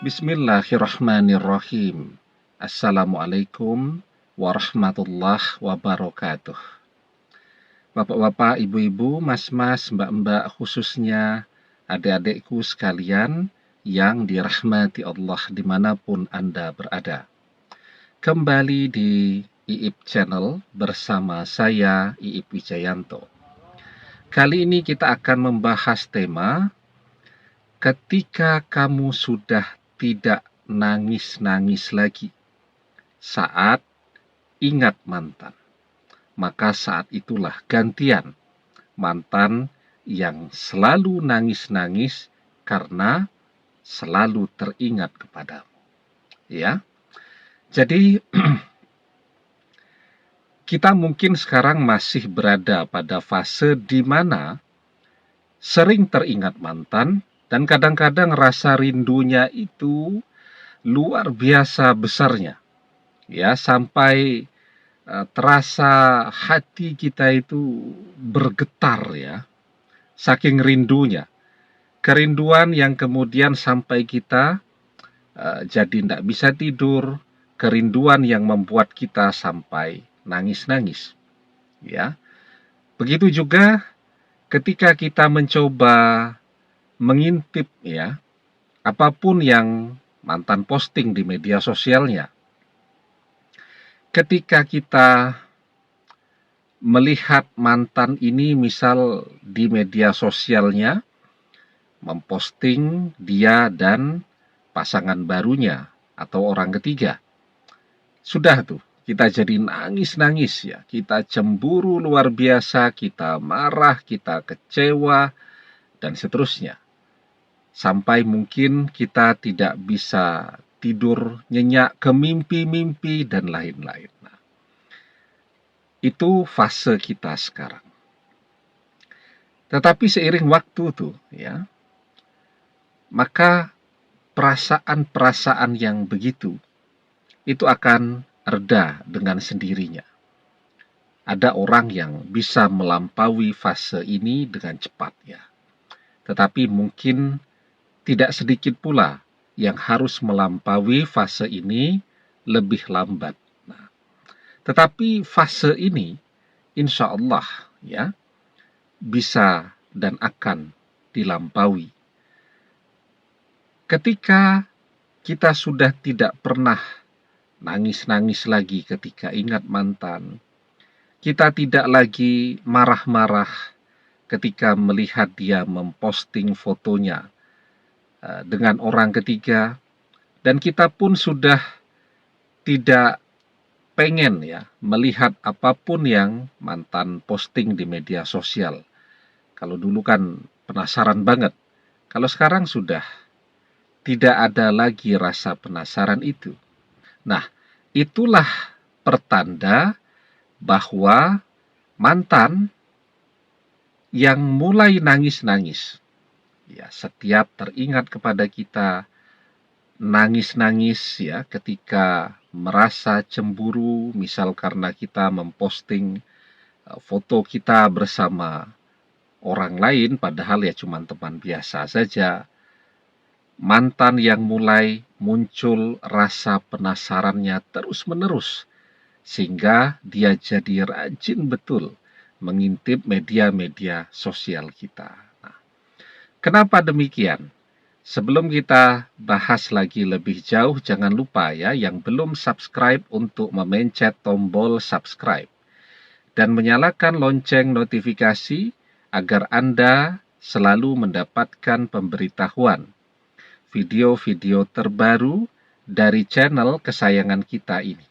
Bismillahirrahmanirrahim. Assalamualaikum warahmatullahi wabarakatuh. Bapak-bapak, ibu-ibu, mas-mas, mbak-mbak, khususnya adik-adikku sekalian yang dirahmati Allah dimanapun Anda berada. Kembali di IIP Channel bersama saya, IIP Wijayanto. Kali ini kita akan membahas tema ketika kamu sudah tidak nangis-nangis lagi saat ingat mantan, maka saat itulah gantian mantan yang selalu nangis-nangis karena selalu teringat kepadamu. Ya, jadi kita mungkin sekarang masih berada pada fase di mana sering teringat mantan dan kadang-kadang rasa rindunya itu luar biasa besarnya. Ya, sampai terasa hati kita itu bergetar ya, saking rindunya. Kerinduan yang kemudian sampai kita jadi tidak bisa tidur, kerinduan yang membuat kita sampai nangis-nangis. Ya, begitu juga ketika kita mencoba mengintip ya apapun yang mantan posting di media sosialnya. Ketika kita melihat mantan ini misal di media sosialnya memposting dia dan pasangan barunya atau orang ketiga, sudah tuh kita jadi nangis-nangis ya, kita cemburu luar biasa, kita marah, kita kecewa dan seterusnya, sampai mungkin kita tidak bisa tidur nyenyak, ke mimpi-mimpi dan lain-lain. Nah, itu fase kita sekarang. Tetapi seiring waktu tuh ya, maka perasaan-perasaan yang begitu itu akan reda dengan sendirinya. Ada orang yang bisa melampaui fase ini dengan cepat ya. Tetapi mungkin tidak sedikit pula yang harus melampaui fase ini lebih lambat. Nah, tetapi fase ini insya Allah ya bisa dan akan dilampaui. Ketika kita sudah tidak pernah nangis-nangis lagi ketika ingat mantan, kita tidak lagi marah-marah ketika melihat dia memposting fotonya dengan orang ketiga, dan kita pun sudah tidak pengen ya melihat apapun yang mantan posting di media sosial. Kalau dulu kan penasaran banget, kalau sekarang sudah tidak ada lagi rasa penasaran itu. Nah, itulah pertanda bahwa mantan yang mulai nangis-nangis ya, setiap teringat kepada kita, nangis-nangis ya ketika merasa cemburu, misal karena kita memposting foto kita bersama orang lain padahal ya cuma teman biasa saja. Mantan yang mulai muncul rasa penasarannya terus-menerus sehingga dia jadi rajin betul mengintip media-media sosial kita. Nah, kenapa demikian? Sebelum kita bahas lagi lebih jauh, jangan lupa ya yang belum subscribe untuk memencet tombol subscribe dan menyalakan lonceng notifikasi agar Anda selalu mendapatkan pemberitahuan video-video terbaru dari channel kesayangan kita ini.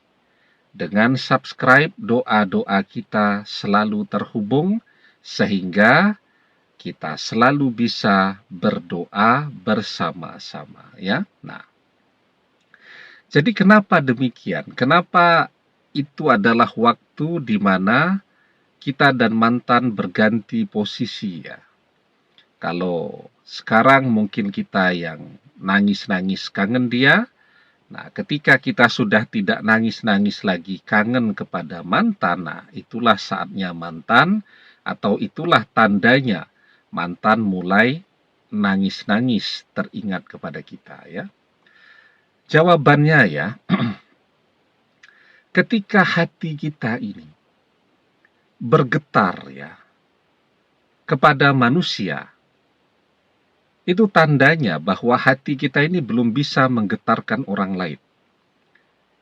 Dengan subscribe, doa-doa kita selalu terhubung sehingga kita selalu bisa berdoa bersama-sama ya. Nah, jadi kenapa demikian? Kenapa itu adalah waktu di mana kita dan mantan berganti posisi ya. Kalau sekarang mungkin kita yang nangis-nangis kangen dia. Nah, ketika kita sudah tidak nangis-nangis lagi kangen kepada mantan, nah itulah saatnya mantan atau itulah tandanya mantan mulai nangis-nangis teringat kepada kita ya. Jawabannya ya, ketika hati kita ini bergetar ya kepada manusia, itu tandanya bahwa hati kita ini belum bisa menggetarkan orang lain.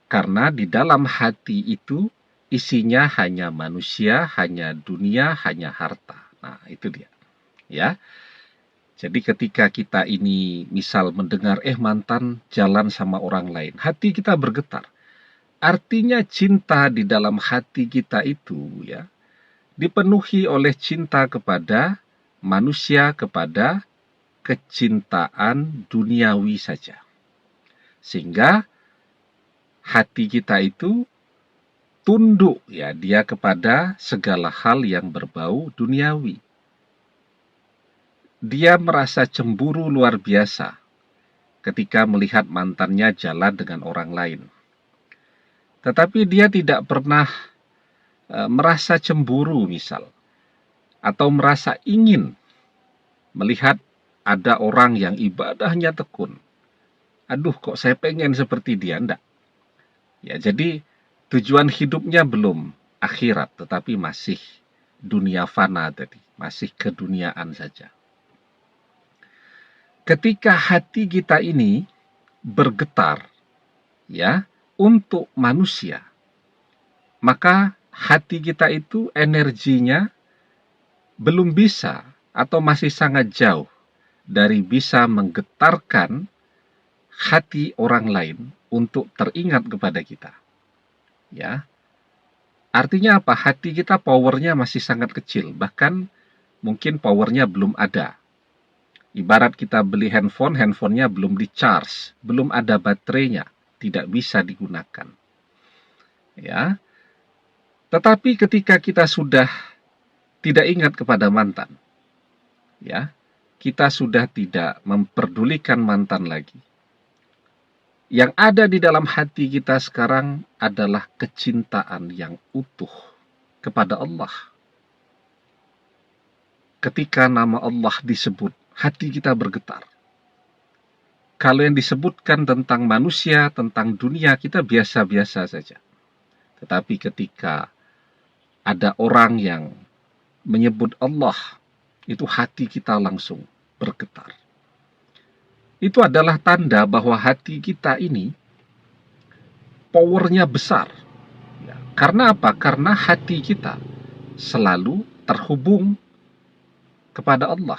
Karena di dalam hati itu isinya hanya manusia, hanya dunia, hanya harta. Nah, itu dia. Ya. Jadi ketika kita ini misal mendengar mantan jalan sama orang lain, hati kita bergetar. Artinya cinta di dalam hati kita itu ya dipenuhi oleh cinta kepada manusia, kepada kecintaan duniawi saja. Sehingga hati kita itu tunduk ya dia kepada segala hal yang berbau duniawi. Dia merasa cemburu luar biasa ketika melihat mantannya jalan dengan orang lain. Tetapi dia tidak pernah merasa cemburu misal, atau merasa ingin melihat ada orang yang ibadahnya tekun. Aduh, kok saya pengen seperti dia, enggak. Ya, jadi tujuan hidupnya belum akhirat, tetapi masih dunia fana tadi, masih keduniaan saja. Ketika hati kita ini bergetar ya untuk manusia, maka hati kita itu energinya belum bisa atau masih sangat jauh dari bisa menggetarkan hati orang lain untuk teringat kepada kita. Ya. Artinya apa? Hati kita powernya masih sangat kecil, bahkan mungkin powernya belum ada. Ibarat kita beli handphone, handphonenya belum di-charge, belum ada baterainya, tidak bisa digunakan. Ya. Tetapi ketika kita sudah tidak ingat kepada mantan, ya, kita sudah tidak memperdulikan mantan lagi. Yang ada di dalam hati kita sekarang adalah kecintaan yang utuh kepada Allah. Ketika nama Allah disebut, hati kita bergetar. Kalau yang disebutkan tentang manusia, tentang dunia, kita biasa-biasa saja. Tetapi ketika ada orang yang menyebut Allah, itu hati kita langsung bergetar. Itu adalah tanda bahwa hati kita ini powernya besar. Ya, karena apa? Karena hati kita selalu terhubung kepada Allah,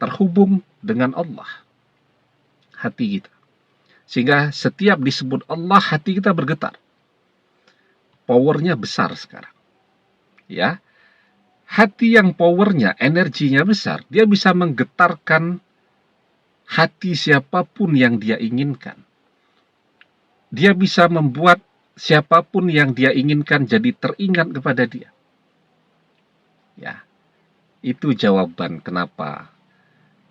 terhubung dengan Allah, hati kita. Sehingga setiap disebut Allah, hati kita bergetar. Powernya besar sekarang. Ya, hati yang powernya, energinya besar, dia bisa menggetarkan hati siapapun yang dia inginkan. Dia bisa membuat siapapun yang dia inginkan jadi teringat kepada dia. Ya, itu jawaban kenapa.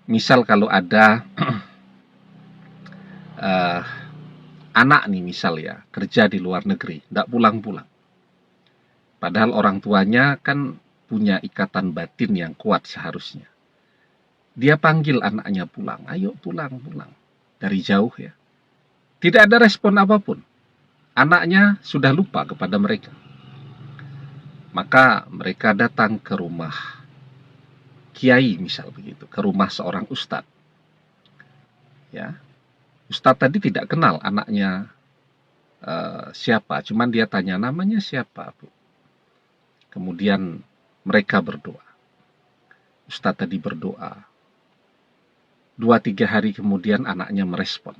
Misal kalau ada anak nih misal ya, kerja di luar negeri, tidak pulang-pulang. Padahal orang tuanya kan punya ikatan batin yang kuat seharusnya. Dia panggil anaknya pulang, ayo pulang. Dari jauh ya. Tidak ada respon apapun. Anaknya sudah lupa kepada mereka. Maka mereka datang ke rumah kiai misal begitu, ke rumah seorang ustadz. Ya. Ustadz tadi tidak kenal anaknya siapa, cuman dia tanya namanya siapa, Bu. Kemudian mereka berdoa. Ustadz tadi berdoa. 2-3 hari kemudian anaknya merespon.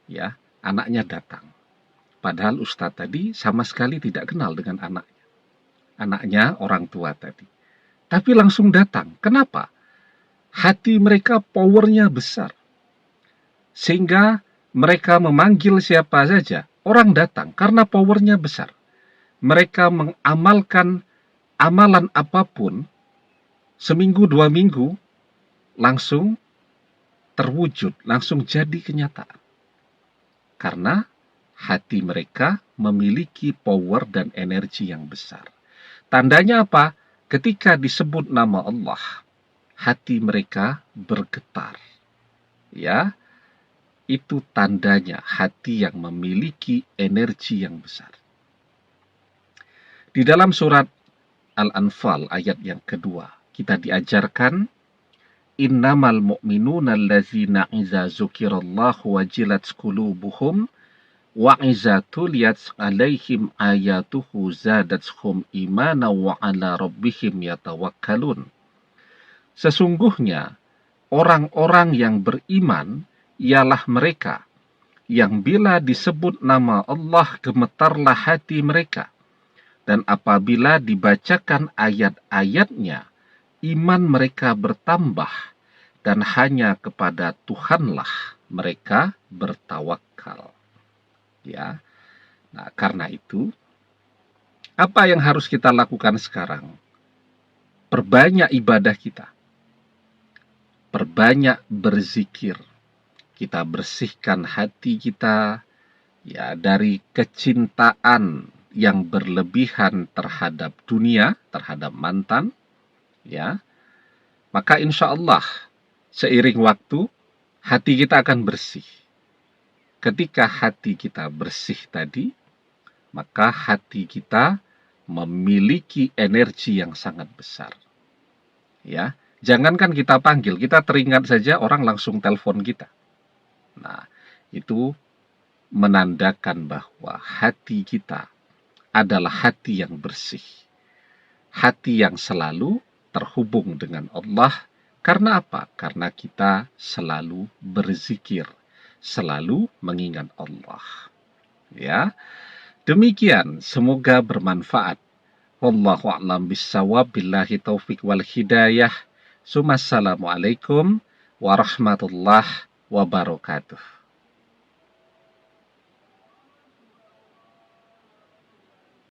Ya, anaknya datang. Padahal ustadz tadi sama sekali tidak kenal dengan anaknya. Anaknya orang tua tadi. Tapi langsung datang. Kenapa? Hati mereka powernya besar. Sehingga mereka memanggil siapa saja, orang datang karena powernya besar. Mereka mengamalkan amalan apapun, seminggu 2 minggu, langsung terwujud, langsung jadi kenyataan. Karena hati mereka memiliki power dan energi yang besar. Tandanya apa? Ketika disebut nama Allah, hati mereka bergetar. Ya, itu tandanya hati yang memiliki energi yang besar. Di dalam surat Al-Anfal ayat yang kedua, kita diajarkan innamal mu'minuna allazina iza zukirallahu wajilat qulubuhum wa iza tuliyat alaihim ayatuhu zadatuhum imana wa ala rabbihim yatawakkalun. Sesungguhnya orang-orang yang beriman ialah mereka yang bila disebut nama Allah gemetarlah hati mereka, dan apabila dibacakan ayat-ayatnya iman mereka bertambah, dan hanya kepada Tuhanlah mereka bertawakal. Ya. Nah, karena itu apa yang harus kita lakukan sekarang? Perbanyak ibadah kita. Perbanyak berzikir. Kita bersihkan hati kita ya dari kecintaan yang berlebihan terhadap dunia, terhadap mantan, ya. Maka insya Allah seiring waktu hati kita akan bersih. Ketika hati kita bersih tadi, maka hati kita memiliki energi yang sangat besar. Ya, jangankan kita panggil, kita teringat saja orang langsung telepon kita. Nah, itu menandakan bahwa hati kita adalah hati yang bersih. Hati yang selalu terhubung dengan Allah. Karena apa? Karena kita selalu berzikir, selalu mengingat Allah. Ya, demikian. Semoga bermanfaat. Wallahu a'lam bissawab. Billahi taufik wal hidayah. Assalamualaikum warahmatullahi wabarakatuh.